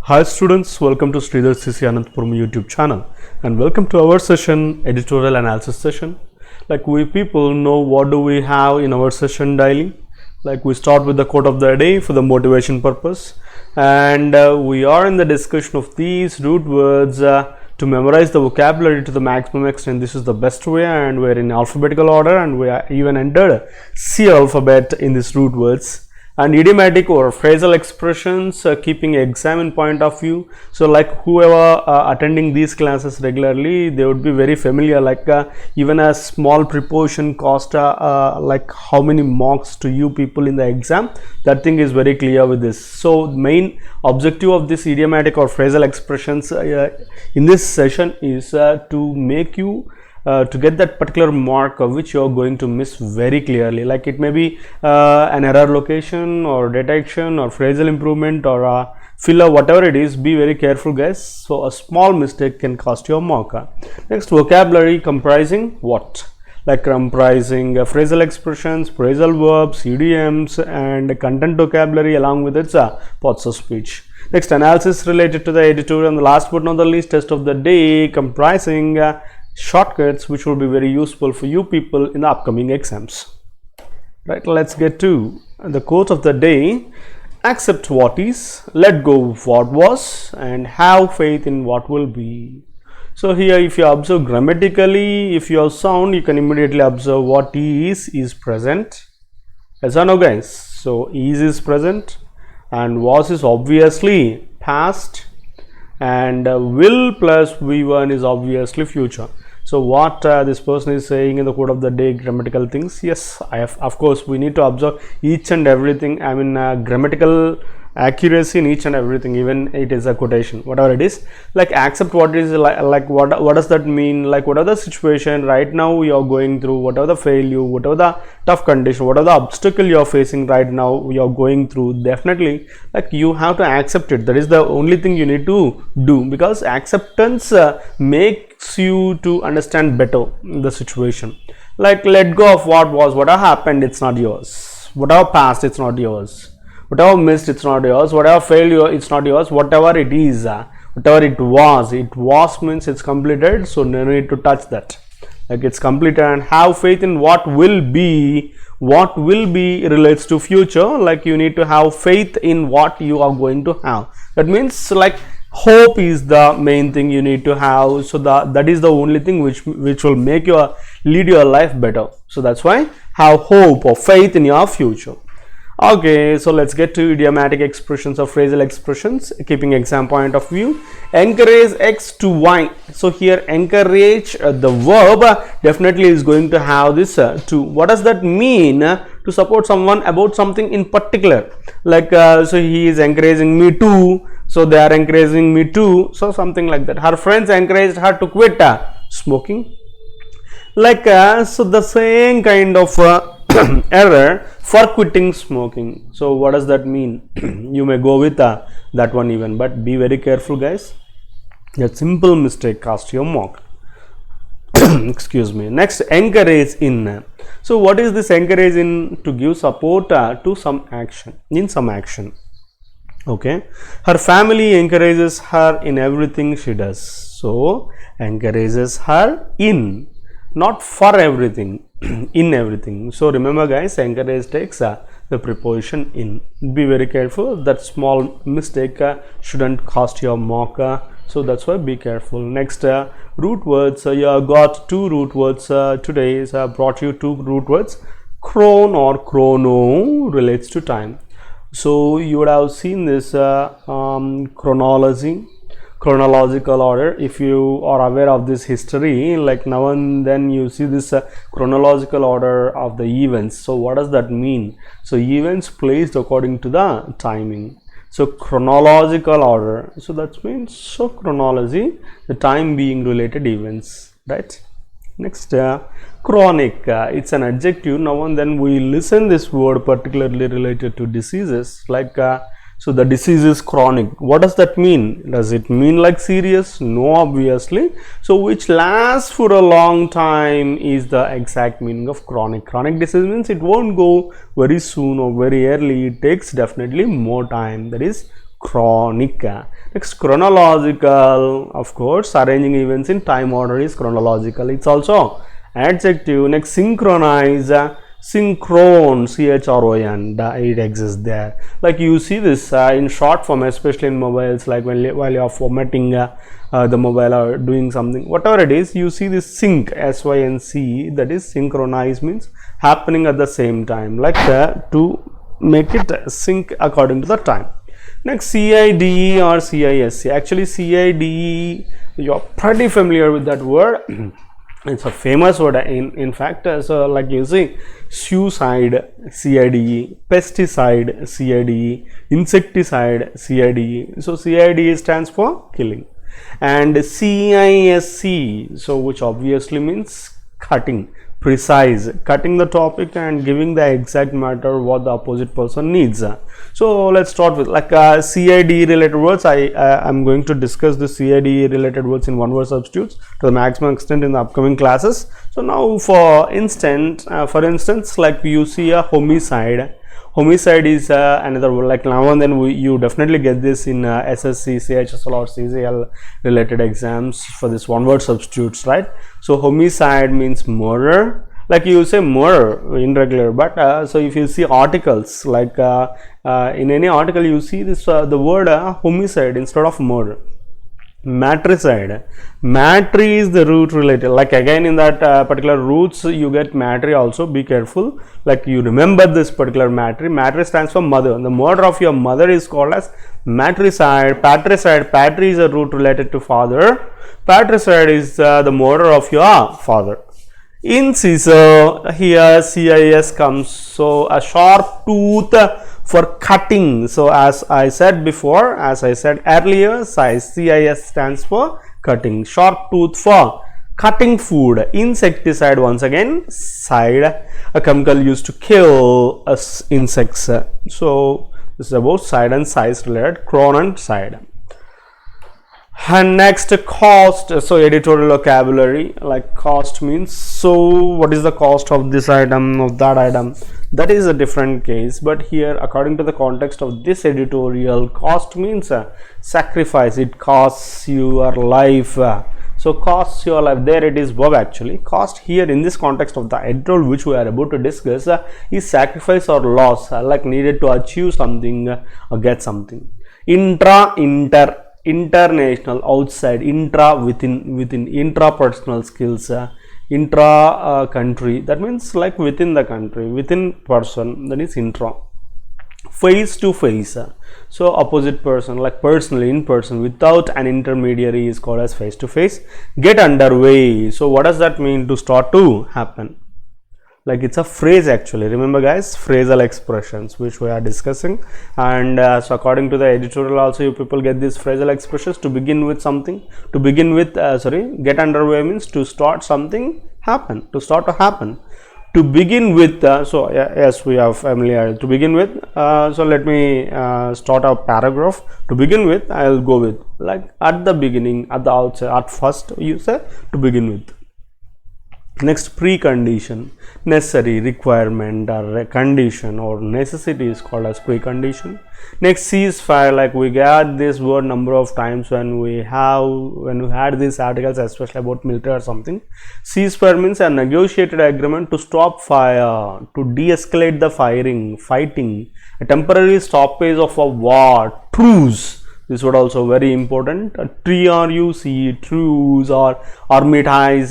Hi students, welcome to Sreedhar'scce Anantapuramu YouTube channel and welcome to our session, Editorial Analysis session. Like we people know what do we have in our session daily. Like we start with the quote of the day for the motivation purpose, and we are in the discussion of these root words to memorize the vocabulary to the maximum extent. This is the best way, and we are in alphabetical order, and we are even entered C alphabet in these root words. And idiomatic or phrasal expressions, keeping exam in point of view. So like whoever attending these classes regularly, they would be very familiar, like even a small preposition cost like how many marks to you people in the exam. That thing is very clear with this. So main objective of this idiomatic or phrasal expressions in this session is to make you to get that particular mark of which you are going to miss very clearly. Like it may be an error location or detection or phrasal improvement or filler, whatever it is. Be very careful guys, so a small mistake can cost you a mark. Next, vocabulary comprising what? Like comprising phrasal expressions, phrasal verbs, idioms, and content vocabulary along with its parts of speech. Next, analysis related to the editorial, and the last but not the least, test of the day comprising shortcuts which will be very useful for you people in the upcoming exams. Right, let's get to the quote of the day. Accept what is, let go of what was, and have faith in what will be. So here if you observe grammatically, if you have sound, you can immediately observe what is present. Yes or no guys? So is present and was is obviously past, and will plus V1 is obviously future. So what this person is saying in the quote of the day, grammatical things. Yes, of course we need to observe each and everything. I mean grammatical accuracy in each and everything, even it is a quotation, whatever it is. Like accept what is, like what does that mean? Like whatever the situation right now you are going through, whatever the failure, whatever the tough condition, whatever the obstacle you are facing right now, you are going through, definitely like you have to accept it. That is the only thing you need to do, because acceptance makes you to understand better the situation. Like let go of what was, whatever happened, it's not yours. Whatever passed, it's not yours. Whatever missed, it's not yours. Whatever failure, it's not yours. Whatever it is, whatever it was means it's completed, so no need to touch that. Like it's completed. And have faith in what will be. What will be relates to future. Like you need to have faith in what you are going to have. That means like hope is the main thing you need to have. So that is the only thing which will make you lead your life better. So that's why have hope or faith in your future. Okay, so let's get to idiomatic expressions or phrasal expressions, keeping exam point of view. Encourage X to Y. So here encourage, the verb definitely is going to have this to. What does that mean? To support someone about something in particular. Like so he is encouraging me to, so they are encouraging me to, so something like that. Her friends encouraged her to quit smoking. Like so the same kind of error for quitting smoking. So what does that mean? You may go with that one even, but be very careful guys. A simple mistake cost your mark. Excuse me. Next, encourage in. So what is this encourage in? To give support to some action, in some action. Okay, her family encourages her in everything she does. So encourages her in, not for everything, in everything. So remember guys, encourage takes the preposition in. Be very careful, that small mistake shouldn't cost your mark, so that's why be careful. Next, root words. You have got two root words today. So I brought you two root words. Chron or chrono relates to time. So you would have seen this chronology, chronological order. If you are aware of this history, like now and then you see this chronological order of the events. So what does that mean? So events placed according to the timing. So chronological order, so that means so chronology, the time being related events, right? Next, chronic, it's an adjective. Now and then we listen this word particularly related to diseases, like so the disease is chronic. What does that mean? Does it mean like serious? No, obviously. So which lasts for a long time is the exact meaning of chronic. Chronic disease means it won't go very soon or very early. It takes definitely more time. That is chronic. Next, chronological, of course, arranging events in time order is chronological. It's also adjective. Next, synchronize, synchron, chron, it exists there. Like you see this in short form, especially in mobiles, like while you are formatting the mobile or doing something, whatever it is, you see this sync, sync, that is synchronize, means happening at the same time, like to make it sync according to the time. Next, CIDE or CISC. Actually, CIDE, you are pretty familiar with that word. It's a famous word in fact. So like you see, suicide, CIDE, pesticide, CIDE, insecticide, CIDE. So CIDE stands for killing. And CISC, so which obviously means cutting, precise, cutting the topic and giving the exact matter what the opposite person needs. So let's start with like CIDE related words. I'm going to discuss the CIDE related words in one word substitutes to the maximum extent in the upcoming classes. So now for instance, like you see a homicide. Homicide is another word. Like now and then you definitely get this in SSC, CHSL or CCL related exams for this one word substitutes, right? So homicide means murder. Like you say murder in regular, but so if you see articles, like in any article you see this the word homicide instead of murder. Matricide, matri is the root related, like again in that particular roots you get matri also, be careful, like you remember this particular matri. Matri stands for mother. The murder of your mother is called as matricide. Patricide, patri is a root related to father. Patricide is the murder of your father. Inciso, here CIS comes, so a sharp tooth for cutting. So as I said before, as I said earlier, CIS stands for cutting, sharp tooth for cutting food. Insecticide, once again, side, a chemical used to kill insects. So this is about side and size related, cron and side. And next, cost. So editorial vocabulary, like cost means, so what is the cost of this item, of that item, that is a different case. But here according to the context of this editorial, cost means sacrifice, it costs your life. So costs your life, there it is verb actually. Cost here in this context of the editorial which we are about to discuss is sacrifice or loss, like needed to achieve something or get something. Intra, inter, international, outside, intra, within, intrapersonal skills, intra country, that means like within the country, within person, that is intra. Face to face, so opposite person, like personally, in person, without an intermediary is called as face to face. Get underway, so what does that mean? To start to happen. Like it's a phrase actually, remember guys, phrasal expressions which we are discussing. And so according to the editorial also, you people get these phrasal expressions to begin with something, to begin with get underway means to start something happen, to start to happen. To begin with, so yes, we are familiar. To begin with, so let me start a paragraph. To begin with, I will go with like at the beginning, at the outset, at first you say to begin with. Next, precondition, necessary, requirement or condition or necessity is called as precondition. Next, ceasefire, like we get this word number of times when we had these articles, especially about military or something. Ceasefire means a negotiated agreement to stop fire, to de-escalate the fighting, a temporary stoppage of a war. Truce, this word also very important. TRUCE, truce, or armistice,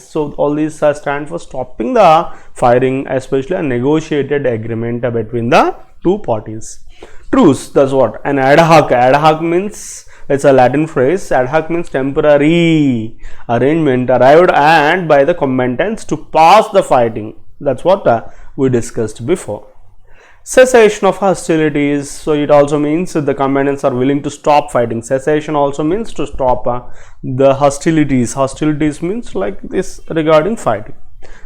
so all these stand for stopping the firing, especially a negotiated agreement between the two parties. Truce, that's what. And ad hoc means, it's a Latin phrase. Ad hoc means temporary arrangement arrived at by the combatants to pass the fighting. That's what we discussed before. Cessation of hostilities, so it also means the combatants are willing to stop fighting. Cessation also means to stop the hostilities. Hostilities means like this regarding fighting.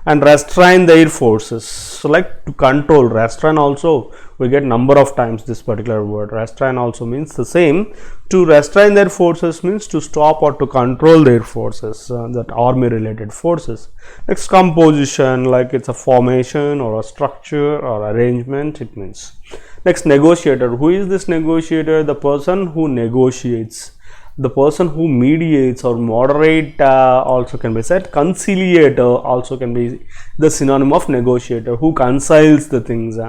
and restrain their forces. So like to control, restrain also we get number of times this particular word. Restrain also means the same. To restrain their forces means to stop or to control their forces, that army related forces. Next, composition, like it's a formation or a structure or arrangement, it means. Next, negotiator. Who is this negotiator? The person who negotiates, the person who mediates or moderate, also can be said. Conciliator also can be the synonym of negotiator, who reconciles the things.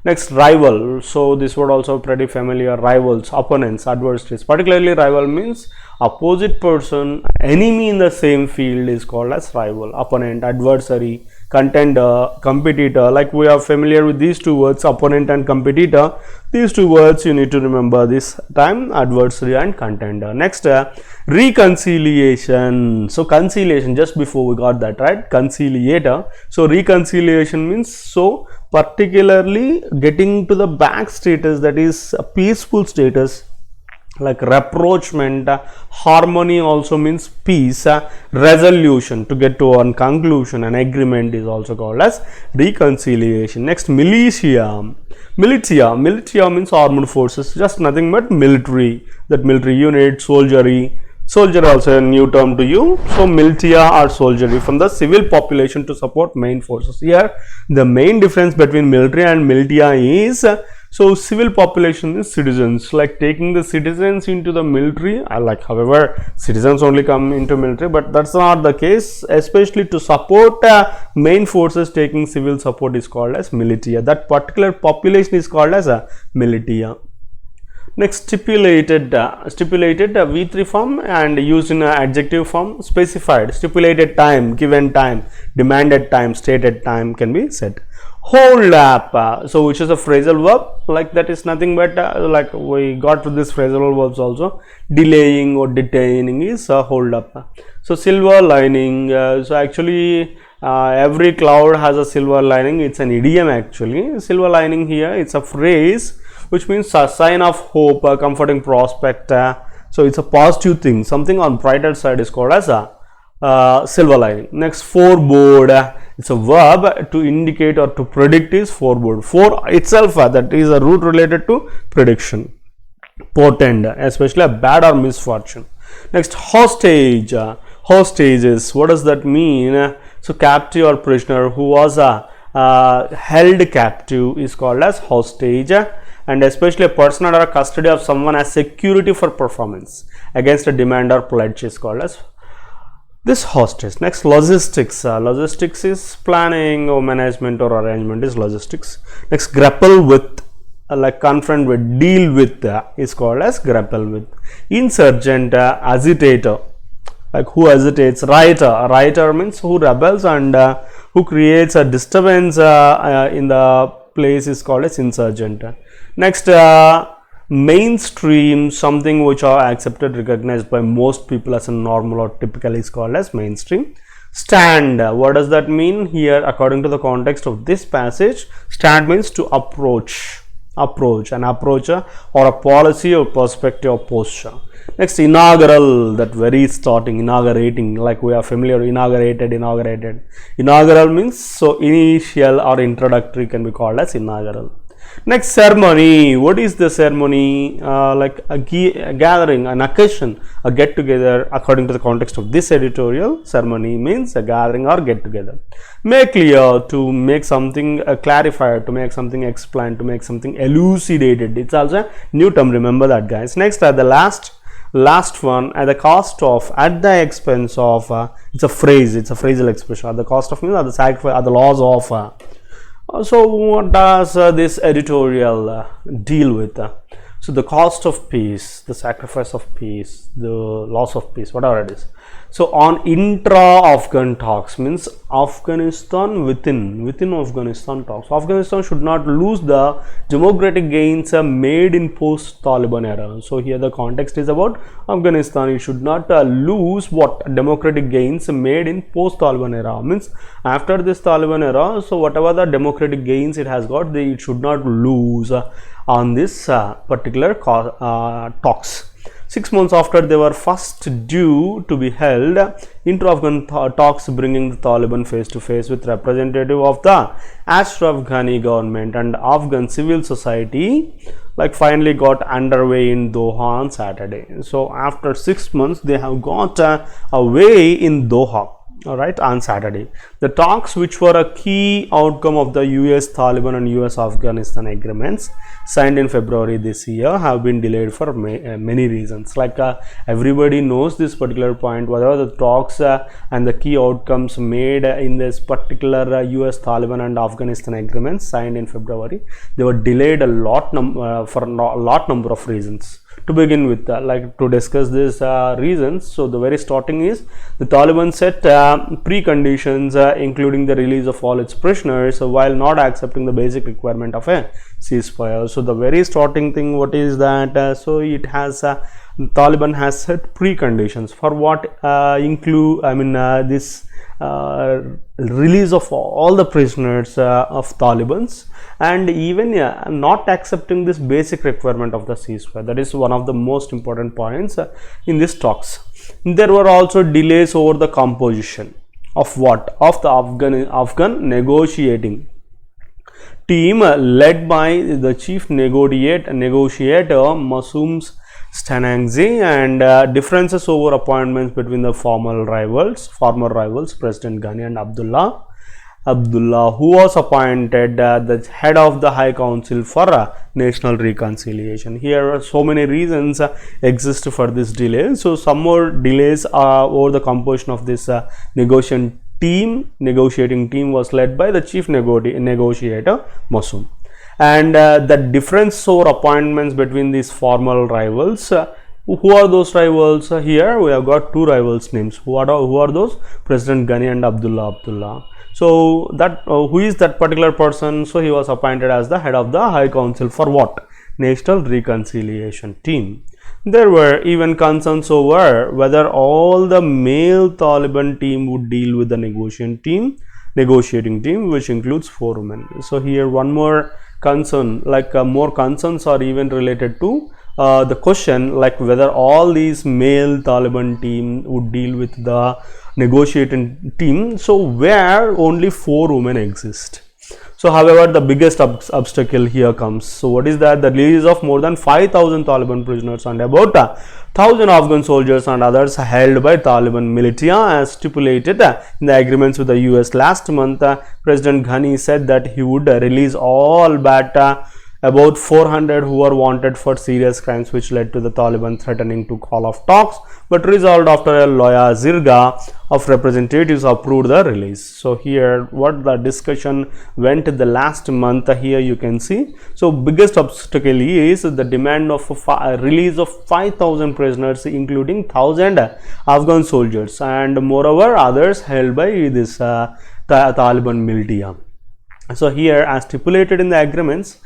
Next, rival. So this word also pretty familiar. Rivals, opponents, adversaries. Particularly rival means opposite person, enemy in the same field is called as rival. Opponent, adversary, contender, competitor. Like we are familiar with these two words, opponent and competitor. These two words you need to remember this time, adversary and contender. Next, reconciliation. So conciliation, just before we got that, right? Conciliator. So reconciliation means, so particularly getting to the back status, that is a peaceful status, like rapprochement. Harmony also means peace. Resolution, to get to one conclusion, an agreement, is also called as reconciliation. Next, militia. Militia means armed forces, just nothing but military, that military unit, soldiery. Soldier also a new term to you. So militia or soldiery, from the civil population to support main forces. Here the main difference between military and militia is, so civil population is citizens, like taking the citizens into the military. Like, however, citizens only come into military, but that's not the case. Especially to support main forces, taking civil support is called as militia. That particular population is called as a militia. Next, stipulated. V3 form and used in adjective form. Specified, stipulated time, given time, demanded time, stated time can be said. Hold up, so which is a phrasal verb, like that is nothing but like we got to this phrasal verbs also. Delaying or detaining is hold up. So silver lining, so actually every cloud has a silver lining. It's an idiom actually. Silver lining here, it's a phrase which means a sign of hope, a comforting prospect. So it's a positive thing, something on brighter side is called as a silver lining. Next, forebode. It's a verb to indicate or to predict is forebode. For itself, that is a root related to prediction. Portend, especially a bad or misfortune. Next, hostage. Hostages, what does that mean? So captive or prisoner who was held captive is called as hostage. And especially a person under custody of someone as security for performance against a demand or pledge is called as this hostage. Next, logistics. Logistics is planning or management or arrangement is logistics. Next, grapple with, like confront with, deal with, is called as grapple with. Insurgent, agitator, like who agitates. Rioter. A rioter means who rebels and who creates a disturbance in the place is called as insurgent. Next, mainstream, something which are accepted, recognized by most people as a normal or typical is called as mainstream. Stand, what does that mean here according to the context of this passage? Stand means to approach, an approach or a policy or perspective or posture. Next, inaugural, that very starting, inaugurating, like we are familiar, inaugurated. Inaugural means, so initial or introductory can be called as inaugural. Next, ceremony. What is the ceremony? Like a gathering, an occasion, a get together. According to the context of this editorial, ceremony means a gathering or get together. Make clear, to make something clarified, to make something explained, to make something elucidated. It's also a new term, remember that, guys. Next, the last one, at the cost of, at the expense of, it's a phrase, it's a phrasal expression. At the cost of means at the sacrifice, at the loss of. So what does this editorial deal with? So the cost of peace, the sacrifice of peace, the loss of peace, whatever it is. So on intra-Afghan talks means Afghanistan within Afghanistan talks. Afghanistan should not lose the democratic gains made in post-Taliban era. So here the context is about Afghanistan. It should not lose what democratic gains made in post-Taliban era. Means after this Taliban era, so whatever the democratic gains it has got, it should not lose on this particular talks. 6 months after they were first due to be held, inter-Afghan talks bringing the Taliban face to face with representative of the Ashraf Ghani government and Afghan civil society finally got underway in Doha on Saturday. So after 6 months they have got away in Doha, alright, on Saturday. The talks, which were a key outcome of the US Taliban and US Afghanistan agreements signed in February this year, have been delayed for many reasons. Everybody knows this particular point, whether the talks and the key outcomes made in this particular US Taliban and Afghanistan agreements signed in February, they were delayed a lot for a lot number of reasons. To begin with, to discuss these reasons, so the very starting is the Taliban set preconditions including the release of all its prisoners while not accepting the basic requirement of a ceasefire. So the very starting thing, what is that? So it has Taliban has set preconditions for what include this release of all the prisoners of Talibans, and even not accepting this basic requirement of the ceasefire. That is one of the most important points in these talks. There were also delays over the composition of the Afghan negotiating team led by the chief negotiator Masoom Stanangzi, and differences over appointments between the former rivals President Ghani and Abdullah, who was appointed the head of the High Council for National Reconciliation. Here so many reasons exist for this delay. So some more delays over the composition of this negotiating team was led by the chief negotiator Masoom. And the difference over appointments between these formal rivals. Who are those rivals? Here we have got two rivals names. Who are those? President Ghani and Abdullah. So that who is that particular person? So he was appointed as the head of the High Council for what? National Reconciliation team. There were even concerns over whether all the male Taliban team would deal with the negotiating team, which includes 4 women. So here one more concern, more concerns are even related to the question whether all these male Taliban team would deal with the negotiating team, so where only 4 women exist. So however, the biggest obstacle here comes. So what is that? The release of more than 5,000 Taliban prisoners and about 1,000 Afghan soldiers and others held by Taliban militia as stipulated in the agreements with the US last month. President Ghani said that he would release all but about 400 who were wanted for serious crimes, which led to the Taliban threatening to call off talks, but resolved after a lawyer Zirga of representatives approved the release. So here what the discussion went the last month, here you can see. So biggest obstacle is the demand of a release of 5,000 prisoners, including 1,000 Afghan soldiers and moreover others held by this Taliban militia. So here, as stipulated in the agreements,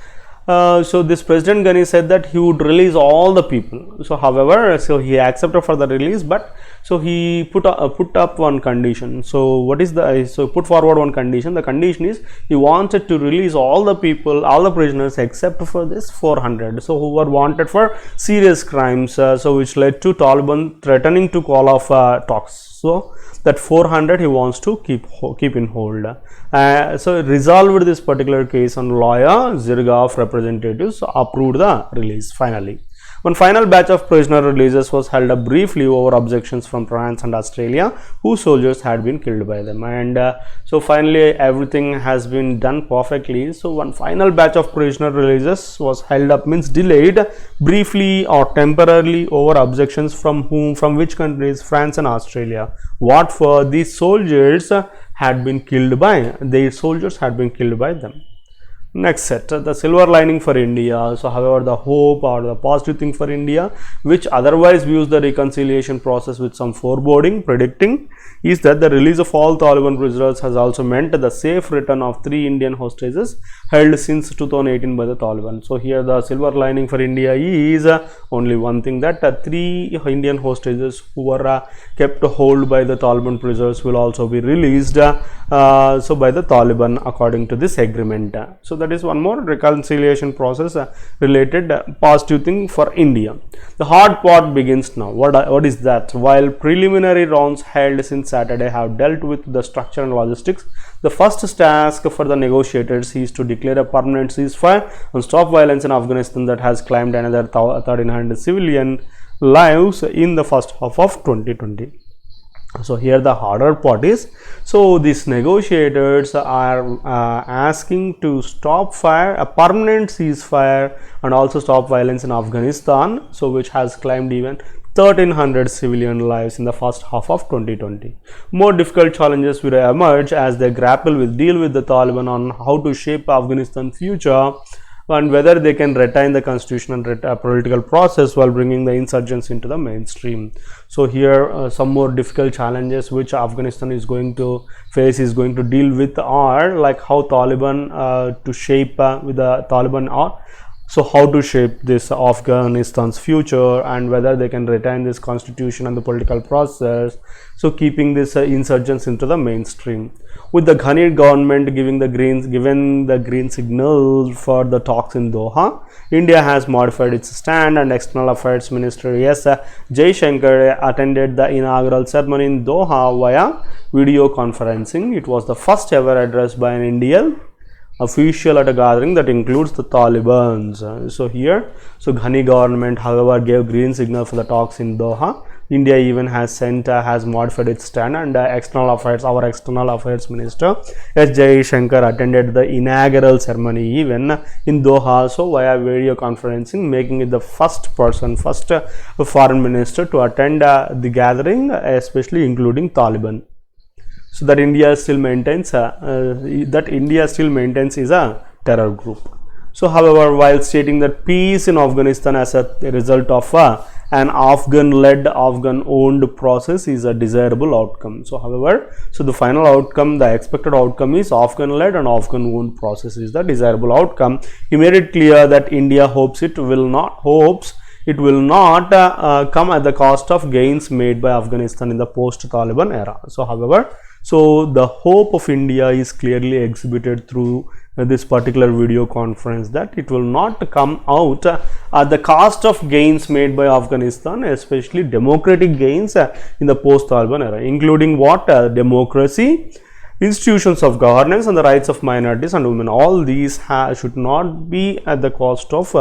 so this President Ghani said that he would release all the people. So however, so he accepted for the release, but so he put up one condition. So what is the put forward one condition? The condition is he wanted to release all the people, all the prisoners except for this 400. So who were wanted for serious crimes. So which led to Taliban threatening to call off talks. So that 400 he wants to keep in hold. So resolved this particular case on lawyer Zirga of representatives approved the release finally. One final batch of prisoner releases was held up briefly over objections from France and Australia, whose soldiers had been killed by them. And so finally everything has been done perfectly. So one final batch of prisoner releases was held up, means delayed briefly or temporarily over objections from whom, from which countries? France and Australia. What for? These soldiers had been killed by, their soldiers had been killed by them. Next set, the silver lining for India. So however, the hope or the positive thing for India, which otherwise views the reconciliation process with some foreboding, predicting, is that the release of all Taliban prisoners has also meant the safe return of 3 Indian hostages held since 2018 by the Taliban. So here the silver lining for India is only one thing, that 3 Indian hostages who were kept hold by the Taliban prisoners will also be released so by the Taliban according to this agreement. So that is one more reconciliation process related positive thing for India. The hard part begins now. What is that? While preliminary rounds held since Saturday have dealt with the structure and logistics, the first task for the negotiators is to declare a permanent ceasefire and stop violence in Afghanistan that has claimed another 1,300 civilian lives in the first half of 2020. So here the harder part is, so these negotiators are asking to stop fire, a permanent ceasefire, and also stop violence in Afghanistan, so which has claimed even 1,300 civilian lives in the first half of 2020. More difficult challenges will emerge as they grapple with deal with the Taliban on how to shape Afghanistan future and whether they can retain the constitution and political process while bringing the insurgents into the mainstream. So here some more difficult challenges which Afghanistan is going to face, is going to deal with, are like how Taliban to shape with the Taliban are. So how to shape this Afghanistan's future and whether they can retain this constitution and the political process, so keeping this insurgents into the mainstream. With the Ghani government given the green signal for the talks in Doha, India has modified its stand, and External Affairs Minister S. Jaishankar attended the inaugural ceremony in Doha via video conferencing. It was the first ever address by an Indian official at a gathering that includes the Taliban. So here, so Ghani government, however, gave green signal for the talks in Doha. India even has modified its stand, and our External Affairs Minister S. Jaishankar attended the inaugural ceremony even in Doha, so via video conferencing, making it the first foreign minister to attend the gathering, especially including Taliban. So that India still maintains is a terror group. So however, while stating that peace in Afghanistan as a result of an Afghan-led, Afghan-owned process is a desirable outcome. So however, so the final outcome, the expected outcome is Afghan-led and Afghan-owned process is the desirable outcome. He made it clear that India hopes it will not come at the cost of gains made by Afghanistan in the post-Taliban era. So however, so the hope of India is clearly exhibited through this particular video conference, that it will not come out at the cost of gains made by Afghanistan, especially democratic gains in the post-Taliban era, including what? Democracy, institutions of governance, and the rights of minorities and women. All these should not be at the cost of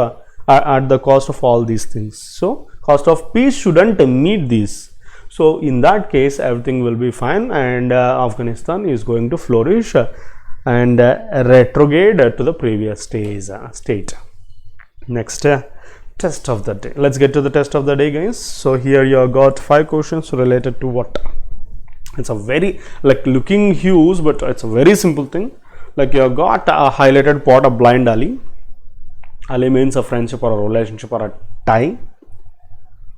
all these things. So cost of peace shouldn't meet these. So in that case, everything will be fine, and Afghanistan is going to flourish and retrograde to the previous state. Next test of the day. Let's get to the test of the day, guys. So here you have got 5 questions related to what? It's a very looking huge, but it's a very simple thing. Like you have got a highlighted part of blind alley. Alley means a friendship or a relationship or a tie.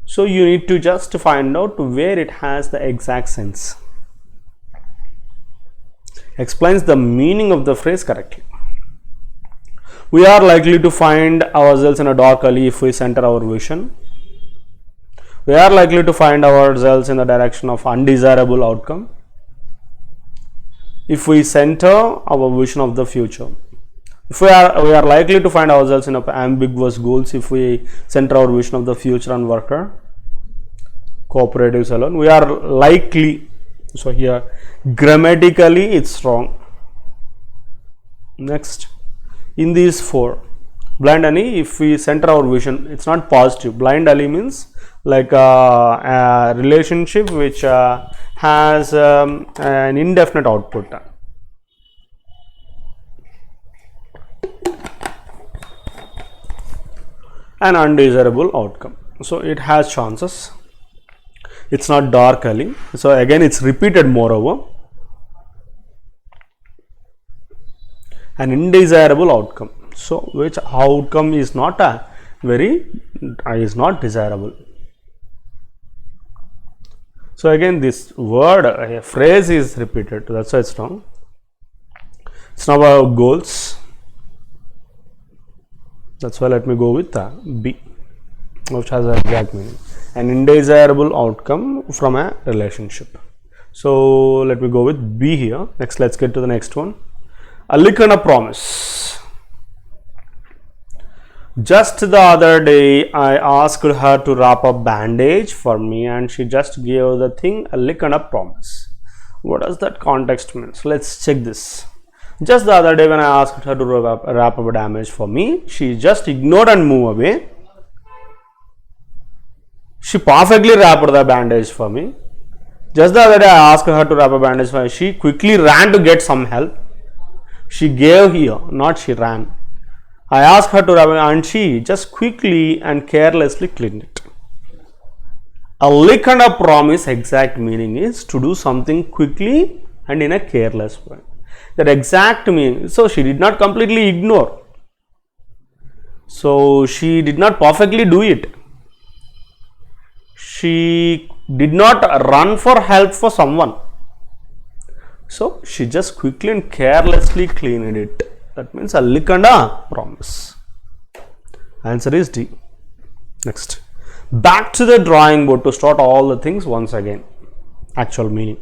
So you need to just find out where it has the exact sense. Explains the meaning of the phrase correctly. We are likely to find ourselves in a dark alley if we center our vision. We are likely to find ourselves in the direction of undesirable outcome if we center our vision of the future. We are likely to find ourselves in ambiguous goals if we center our vision of the future and worker cooperatives alone. We are likely, so here grammatically it's wrong. Next, in these 4, blind alley, if we center our vision, it's not positive. Blind alley means like a relationship which has an indefinite output. An undesirable outcome. So it has chances. It's not dark alley. So again, it's repeated moreover. An undesirable outcome. So which outcome is not is not desirable. So again, this word, a phrase is repeated. That's why it's wrong. It's not about goals. That's why let me go with B, which has an exact meaning. An undesirable outcome from a relationship. So let me go with B here. Next, let's get to the next one. A lick and a promise. Just the other day, I asked her to wrap a bandage for me and she just gave the thing a lick and a promise. What does that context mean? So let's check this. Just the other day when I asked her to wrap up a bandage for me, she just ignored and moved away. She perfectly wrapped the bandage for me. Just the other day I asked her to wrap a bandage for me. She quickly ran to get some help. She gave here, not she ran. I asked her to wrap it and she just quickly and carelessly cleaned it. A lick and a promise exact meaning is to do something quickly and in a careless way. That exact meaning. So she did not completely ignore. So she did not perfectly do it. She did not run for help for someone. So she just quickly and carelessly cleaned it. That means a lick and a promise. Answer is D. Next. Back to the drawing board to start all the things once again. Actual meaning.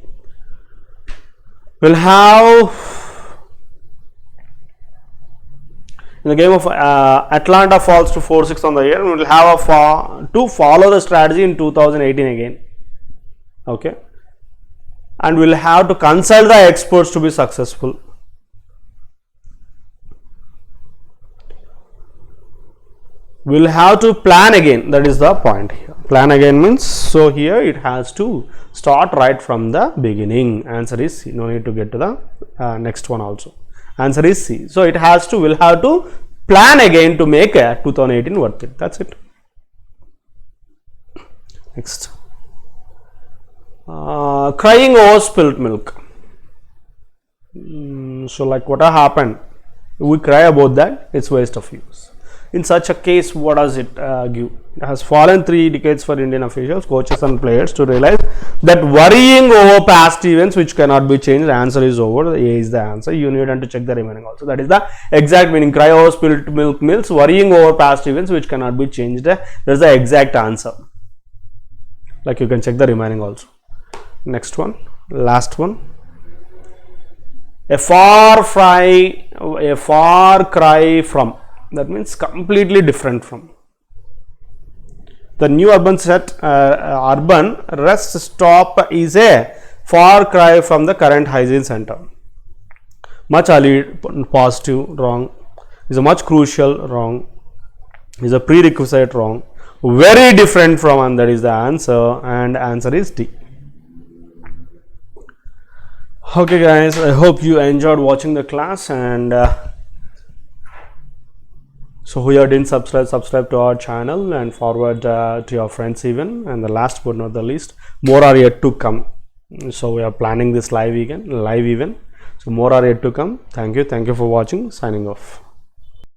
We'll have in the game of Atlanta falls to 4-6 on the year. We will have to follow the strategy in 2018 again. Okay. And we'll have to consult the experts to be successful. We'll have to plan again. That is the point here. Plan again means, so here it has to start right from the beginning. Answer is C. No need to get to the next one also. Answer is C. So it has to, we'll have to plan again to make a 2018 worth it. That's it. Next. Crying over spilt milk. So like what happened? We cry about that. It's waste of use. In such a case, what does it give? It has fallen 3 decades for Indian officials, coaches and players to realize that worrying over past events which cannot be changed. The answer is over. A is the answer. You need to check the remaining also. That is the exact meaning. Cry over spilt milk means worrying over past events which cannot be changed. That is the exact answer. Like you can check the remaining also. Next one. Last one. A far cry from. That means completely different from. The new urban urban rest stop is a far cry from the current hygiene center. Much early, positive, wrong. Is a much crucial, wrong. Is a prerequisite, wrong. Very different from, and that is the answer, and answer is D. Okay guys, I hope you enjoyed watching the class, and so who didn't subscribe to our channel and forward to your friends even. And the last but not the least, more are yet to come. So we are planning this live event. So more are yet to come. Thank you for watching. Signing off.